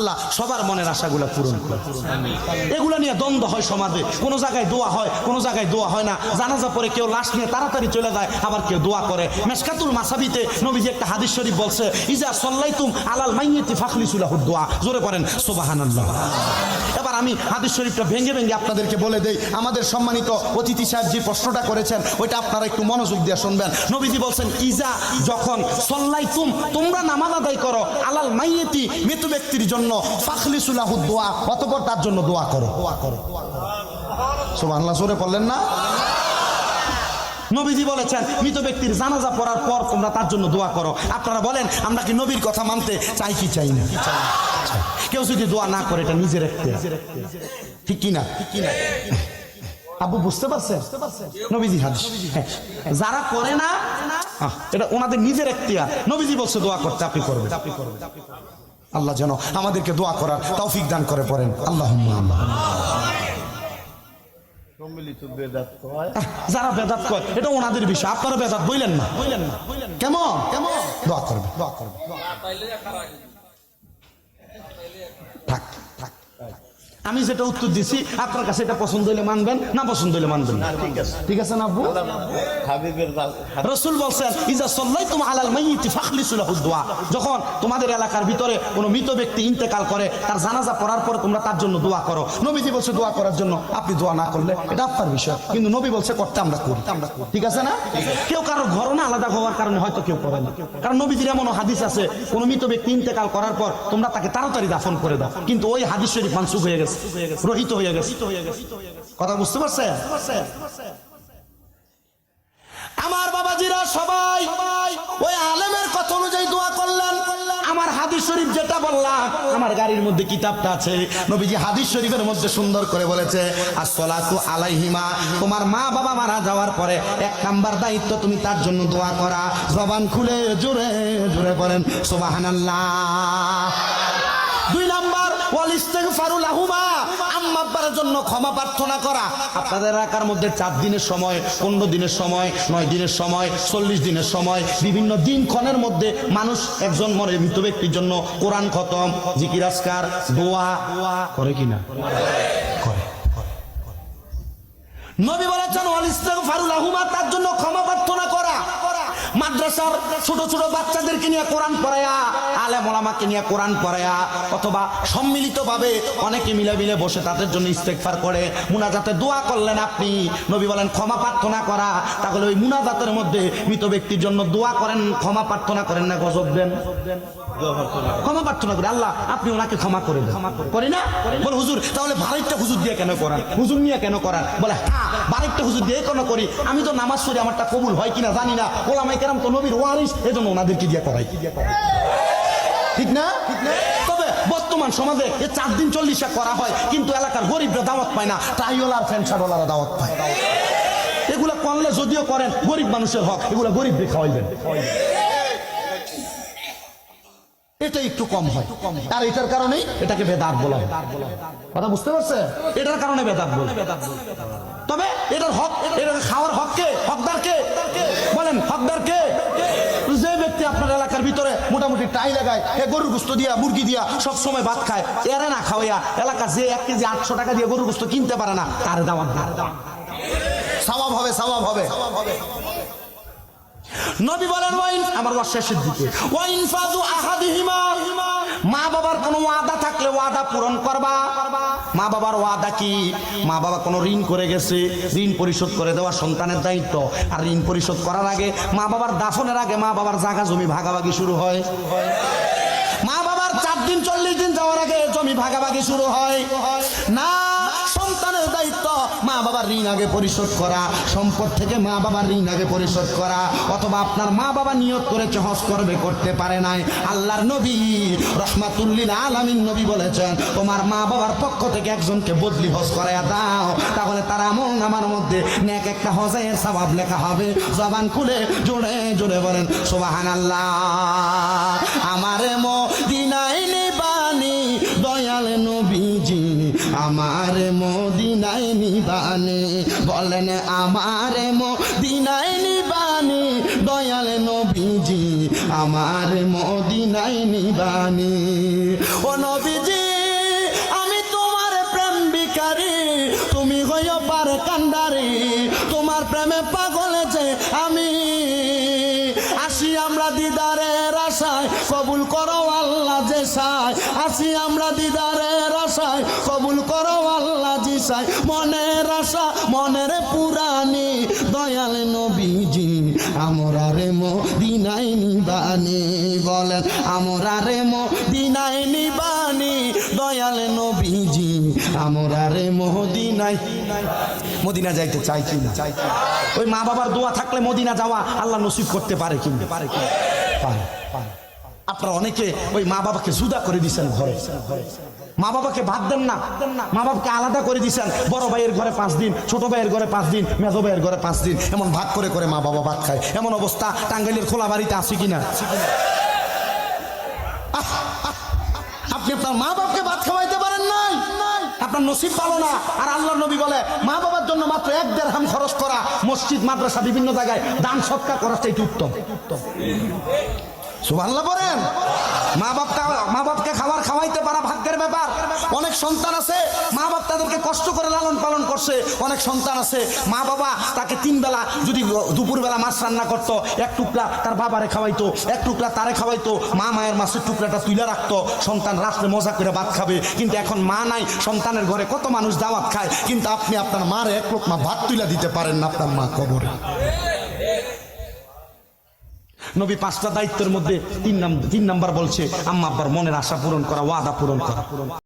আল্লাহ সবার মনের আশাগুলো পূরণ করে। এগুলো নিয়ে দ্বন্দ্ব হয় সমাজে, কোনো জায়গায় দোয়া হয়, কোনো জায়গায় দোয়া হয় না। জানাজা পরে কেউ লাশ নিয়ে তাড়াতাড়ি চলে যায়, আবার কেউ দোয়া করে। মেশকাতুল মাসাবিতে নবীজি একটা হাদিস শরীফ বলছে, ইজা সাল্লাইতুম আলাল মাইয়িতি ফাখলিসু লাহু দুআ। জোরে পড়েন সুবহানাল্লাহ। এবার আমি হাদিস শরীফটা ভেঙে ভেঙে আপনাদেরকে বলে দেই। আমাদের সম্মানিত অতিথি সাহেব যে প্রশ্নটা করেছেন ওইটা আপনারা একটু মনোযোগ দিয়ে শুনবেন। নবীজি বলছেন, ইজা যখন সাল্লাইতুম তোমরা নামাজ আদায় করো, আলাল মাইয়িতি মৃত ব্যক্তির জন্য, ফাখলিসু লাহু দুআ অতঃপর তার জন্য দোয়া করো। সুবহানাল্লাহ, জোরে পড়লেন না? নবীজি বলেছেন মৃত ব্যক্তির জানাজা পড়ার পর তোমরা তার জন্য দোয়া করো। আপনারা বলেন আমরা কি নবীর কথা মানতে চাই কি চাই না? কেউ যদি দোয়া না করে এটা নিজের একটা, ঠিক কি না? আবু বুঝতে পারছেন নবীজি হাদিস? যারা করে না এটা ওনাদের নিজের এখতিয়ার। নবীজি বলছে দোয়া করতে, আপনি করবেন। আল্লাহ যেন আমাদেরকে দোয়া করার তৌফিক দান করে। পড়েন আল্লাহুম্মা আমিন। যারা বেদাত করে এটা ওনাদের বিষয়, আপনারা বেদাত বললেন না। কেমন দোয়া করবে, থাক। আমি যেটা উত্তর দিছি আপনার কাছে এটা পছন্দ হইলে মানবেন, না পছন্দ হইলে মানবেন না। ঠিক আছে না আব্বু? রাসূল বলছেন, ইজা সাল্লাইতুম আলাল মাইয়িতি ফাখলিসু লাহু দুআ। যখন তোমাদের এলাকার ভিতরে কোনো মৃত ব্যক্তি ইন্তেকাল করে, তার জানাজা পড়ার পরে তোমরা তার জন্য দোয়া করো। নবীজি বলছে দোয়া করার জন্য, আপনি দোয়া না করলে এটা আপনার বিষয়, কিন্তু নবী বলছে করতে আমরা করি। ঠিক আছে না? কেউ কারোর ঘরনা আলাদা হওয়ার কারণে হয়তো কেউ করে না, কারণ নবীজির এমন হাদিস আছে কোনো মৃত ব্যক্তি ইন্তেকাল করার পর তোমরা তাকে তাড়াতাড়ি দাফন করে দাও, কিন্তু ওই হাদিস শরীফ মানসুখ হয়ে গেছে, রহিত হয়ে গেছে। কথা বুঝতে পারছেন? আমার বাবাজিরা সবাই ওই আলেমের কথা অনুযায়ী দোয়া করলেন। আমার হাদিস শরীফ যেটা বললাম, আমার গাড়ির মধ্যে কিতাবটা আছে, নবীজি হাদিস শরীফের মধ্যে সুন্দর করে বলেছে, আসসালাতু আলাইহিমা, তোমার মা বাবা মারা যাওয়ার পরে 1 নাম্বার দায়িত্ব তুমি তার জন্য দোয়া করা। জবান খুলে জোরে জোরে বলেন সুবহানাল্লাহ। 2 নাম্বার ওয়াল ইস্তিগফারু লাহুমা, আম্মা আব্বার জন্য ক্ষমা প্রার্থনা করা। আপনাদের এলাকার মধ্যে 4 দিনের সময়, 15 দিনের সময়, 9 দিনের সময়, 40 দিনের সময়, বিভিন্ন দিনক্ষণের মধ্যে মানুষ একজন মরে মৃত ব্যক্তির জন্য কোরআন খতম, জিকির আজকার, দোয়া করে কিনা? করে। নবী বলেছেন ওয়াল ইস্তিগফারু লাহুমা, তার জন্য ক্ষমা প্রার্থনা করা। মাদ্রাসার ছোট ছোট বাচ্চাদেরকে নিয়ে কোরআন পড়ায়া, আলেম ওলামাকে নিয়ে কোরআন পড়ায়া, অথবা সম্মিলিতভাবে অনেকে মিলে মিলে বসে তাদের জন্য ইস্তেগফার করে, মুনাজাতে দোয়া করলেন আপনি। নবী বলেন ক্ষমা প্রার্থনা করা। তাহলে ওই মুনাজাতের মধ্যে মৃত ব্যক্তির জন্য দোয়া করেন, ক্ষমা প্রার্থনা করেন না গজব দেন? ক্ষমা প্রার্থনা করে, আল্লাহ আপনি ওনাকে ক্ষমা করে দেন। করি না? বলে হুজুর তাহলে বারেকটা হুজুর দিয়ে কেন করান, হুজুর নিয়ে কেন করান? বলে হ্যাঁ বারেকটা হুজুর দিয়ে কেন করি, আমি তো নামাজ পড়ি, আমারটা কবুল হয় কিনা জানি না, ওলামায়ে কেরাম তো নবীর ওয়ারিস, এজন্য ওনাদেরকে দিয়ে করাই। ঠিক না? তবে বর্তমান সমাজে 4 দিন 40 করা হয়, কিন্তু এলাকার গরিবরা দাওয়াত পায় না, টাইওয়ালার ফ্যানসারওয়ালারা দাওয়াত পায়। এগুলা করলে যদিও করেন গরিব মানুষের হক, এগুলা গরিবদের খাওয়াইবেন, এটা একটু কম হয়। আর এটার কারণেই এটাকে বেদাত বলা হয়। কথা বুঝতে পারছে? এটার কারণে বেদাত বলে। তবে এটার হক, এটাকে খাওয়ার হক কে? হকদার কে? বলেন হকদার কে? যে ব্যক্তি আপনার এলাকার ভিতরে মোটামুটি টাই লাগায়, গরুর গোশত দিয়া মুরগি দিয়া সব সময় ভাত খায়, এরা না খাওয়াইয়া এলাকা যে 1 কেজি 800 টাকা দিয়ে গরুর গোশত কিনতে পারে না, তার দাওয়াত দেন, সওয়াব হবে, সওয়াব হবে। নবী বলেন ওয়াইন, আমার ওয়াজ শেষের দিকে, ওয়াইন ফাযু আহাদিহিমা, মা বাবার কোনো ওয়াদা থাকলে ওয়াদা পূরণ করবা। মা বাবার ওয়াদা কি? মা বাবা কোনো ঋণ করে গেছে, ঋণ পরিশোধ করে দেওয়া সন্তানের দায়িত্ব। আর ঋণ পরিশোধ করার আগে, মা বাবার দাফনের আগে মা বাবার জায়গা জমি ভাগাভাগি শুরু হয়। মা বাবার 4 দিন 40 দিন যাওয়ার আগে জমি ভাগাভাগি শুরু হয় না। সন্তানের দায়িত্ব মা বাবার ঋণ আগে পরিশোধ করা, সম্পদ থেকে মা বাবার ঋণ আগে পরিশোধ করা। অথবা আপনার মা বাবা নিয়ত করেছে হজ করবে, করতে পারে নাই, আল্লাহর নবী রাহমাতুল লিল আলামিন নবী বলেছেন তোমার মা বাবার পক্ষ থেকে একজনকে বদলি হজ করায়া দাও, তাহলে তার আমলনামার মধ্যে নেক একটা হজের সওয়াব লেখা হবে। জবান খুলে জোরে জোরে বলেন সুবহানাল্লাহ। আমারে মদিনায় নিবানি দয়াল নবীজি, আমারে মদিনায় নিবানি, বলেন আমারে মদিনায় নিবানি দয়াল নবীজি, আমারে মদিনায় নিবানি। ও নবীজি হইও পারে কান্ডারি, তোমার প্রেমে পাগল যে আমি। আসি আমরা দিদারের আশায়, কবুল করো আল্লাহ যে সায়। আসি আমরা দিদারের আশায়, কবুল করো আল্লাহ যে সায়। মনের আশা মনের পুরানি, দয়াল নবীজি আমরা রে মদিনায় নিবানি। বলেন আমরা রে মদিনায় নিবানি, দয়াল নবীজি আমরা রে মদিনায়। মদিনা যাইতে চাই কি না? ওই মা বাবার দোয়া থাকলে মদিনা যাওয়া আল্লাহ নসিব করতে পারে কি? পারে। আপনারা অনেকে ওই মা বাবাকে জুদা করে দিয়েছেন ঘরে, মা বাবাকে ভাত দেন না, মা বাবাকে আলাদা করে দিয়েছেন। বড় ভাইয়ের ঘরে 5 দিন, ছোট ভাইয়ের ঘরে 5 দিন, মেজো ভাইয়ের ঘরে 5 দিন, এমন ভাগ করে করে মা বাবা ভাত খায়। এমন অবস্থা টাঙ্গাইলের খোলা বাড়িতে আছে কিনা? আপনি আপনার মা বাবাকে ভাত খাওয়াইতে পারেন নাই, আপনার নসিব ভালো না। আর আল্লাহর নবী বলে মা বাবার জন্য মাত্র 1 দিরহাম খরচ করা, মসজিদ মাদ্রাসা বিভিন্ন জায়গায় দান সৎকার করার চাইতে উত্তম। সুবহানাল্লাহ বলেন। মা বাপকে খাওয়াইতে পারা ভাগ্যের ব্যাপার। অনেক সন্তান আছে মা বাপ তাদেরকে কষ্ট করে লালন পালন করছে। অনেক সন্তান আছে মা বাবা তাকে 3 বেলা যদি দুপুরবেলা মাছ রান্না করতো, 1 টুকরা তার বাবারে খাওয়াইতো, 1 টুকরা তারে খাওয়াইতো। মায়ের মাছের টুকরাটা তুলে রাখতো, সন্তান রাত্রে মজা করে ভাত খাবে। কিন্তু এখন মা নাই, সন্তানের ঘরে কত মানুষ দাওয়াত খায়, কিন্তু আপনি আপনার মার 1 লোকমা ভাত তুলে দিতে পারেন না, আপনার মা কবরে। নবী 5টা দায়িত্বের মধ্যে 3 নাম্বার বলছে আম্মা আব্বার মনের আশা পূরণ করা, ওয়াদা পূরণ করা।